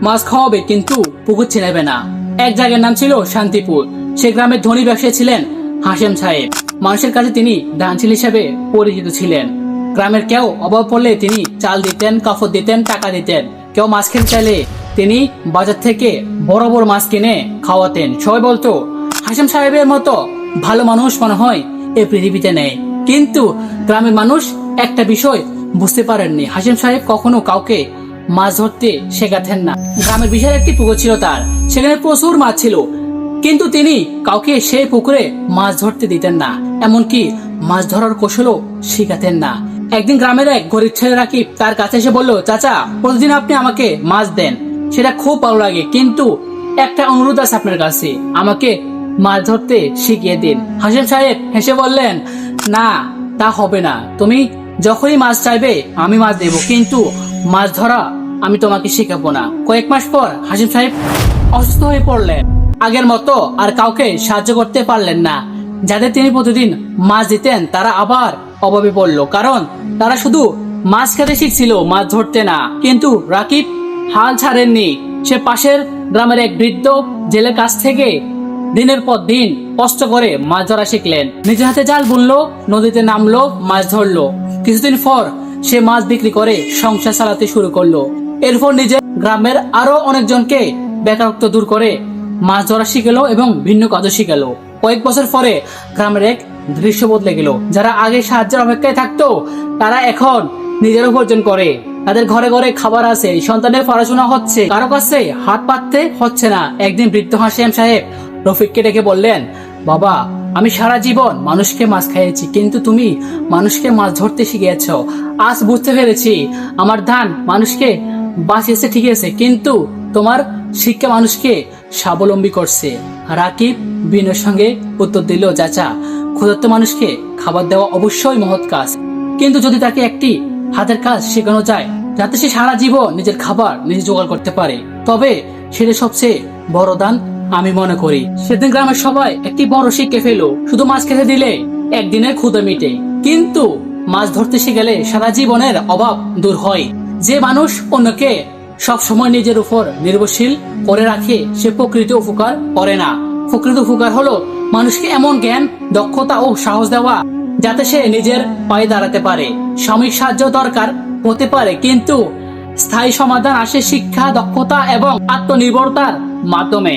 মাছ খাওয়াবে কিন্তু পুকুর চিনাবে না। এক জায়গার নাম ছিল শান্তিপুর। সে গ্রামের ধনী ব্যবসায়ী ছিলেন হাশেম সাহেব। মানুষের কাছে তিনি দানশীল হিসেবে পরিচিত ছিলেন। গ্রামের কেউ অভাব পড়লে তিনি চাল দিতেন, কাপড় দিতেন, টাকা দিতেন। কেউ মাছ খেতে চাইলে তিনি বাজার থেকে বড় বড় মাছ কিনে খাওয়াতেন। সবাই বলতো হাশেম সাহেবের মতো ভালো মানুষ মনে হয় এই পৃথিবীতে নেই। কিন্তু গ্রামের মানুষ একটা বিষয় বুঝতে পারেননি, হাশেম সাহেব কখনো কাউকে মাছ ধরতে শেখাতেন না। গ্রামের বিশাল একটি পুকুর ছিল তার, সেখানে প্রচুর মাছ ছিল, কিন্তু তিনি কাউকে সেই পুকুরে মাছ ধরতে দিতেন না, এমনকি মাছ ধরার কৌশলও শেখাতেন না। একদিন গ্রামের এক গরিব ছেলে রাকিব তার কাছে এসে বলল, চাচা, প্রতিদিন আপনি আমাকে মাছ দেন, সেটা খুব ভালো লাগে, কিন্তু একটা অনুরোধ আছে আপনার কাছে, আমাকে মাছ ধরতে শিখিয়ে দিন। হাশেম সাহেব হেসে বললেন, না, তা হবে না। তুমি যখনই মাছ চাইবে আমি মাছ দেব, কিন্তু মাছ ধরা আমি তোমাকে শেখাবো না। কয়েক মাস পর হাশেম সাহেব অসুস্থ হয়ে পড়লেন। আগের মতো আর কাউকে সাহায্য করতে পারলেন না। যাদের তিনি প্রতিদিন মাছ দিতেন তারা আবার অভাবে পড়ল, কারণ তারা শুধু মাছ খেতে শিখছিল, মাছ ধরতে না। কিন্তু রাকিব হাল ছাড়েননি। সে পাশের গ্রামের এক বৃদ্ধ জেলের কাছ থেকে দিনের পর দিন কষ্ট করে মাছ ধরা শিখলেন। নিজের হাতে জাল বুনলো, নদীতে নামলো, মাছ ধরলো। কিছুদিন পর সে মাছ বিক্রি করে সংসার চালাতে শুরু করলো। এরপর নিজের গ্রামের আরো অনেকজনকে বেকারত্ব দূর করে মাছ ধরা শিখেলো এবং ভিন্ন কাজও শিখেলো। কয়েক বছর পরে গ্রামের এক দৃশ্য বদলে গেল। যারা আগে সাহায্যের অপেক্ষায় থাকতো তারা এখন নিজের উপার্জন করে। তাদের ঘরে ঘরে খাবার আছে, সন্তানের পড়াশোনা হচ্ছে, কারো কাছে হাত পাততে হচ্ছে না। একদিন বৃদ্ধ হাশেম সাহেব রফিককে ডেকে বললেন, বাবা, আমি সারা জীবন মানুষকে মাছ খাইয়েছি, কিন্তু তুমি মানুষকে মাছ ধরতে শিখিয়েছ। আজ বুঝতে পেরেছি আমার দান মানুষকে বাঁচিয়েছে, ঠিক আছে, কিন্তু তোমার শিক্ষা মানুষকে স্বাবলম্বী করছে। রাকিব বিনয়ের সঙ্গে উত্তর দিল, চাচা, ক্ষুধার্ত মানুষকে খাবার দেওয়া অবশ্যই মহৎ কাজ, কিন্তু যদি তাকে একটি হাতের কাজ শেখানো যায় যাতে সে সারা জীবন নিজের খাবার নিজে জোগাড় করতে পারে, তবে সেটা সবচেয়ে বড় দান আমি মনে করি। সেদিন গ্রামের সবাই একটি বড় শিক্ষা ফেলো, শুধু মাছ খেতে দিলে একদিনের ক্ষুধা মিটে, কিন্তু মাছ ধরতে শিখলে সারা জীবনের অভাব দূর হয়। যে মানুষ অন্যকে সব সময় নিজের উপর নির্ভরশীল করে রাখে সে প্রকৃত উপকার করে না। প্রকৃত উপকার হলো মানুষকে এমন জ্ঞান, দক্ষতা ও সাহস দেওয়া যাতে সে নিজের পায়ে দাঁড়াতে পারে। সাময়িক সাহায্য দরকার হতে পারে, কিন্তু স্থায়ী সমাধান আসে শিক্ষা, দক্ষতা এবং আত্মনির্ভরতার মাধ্যমে।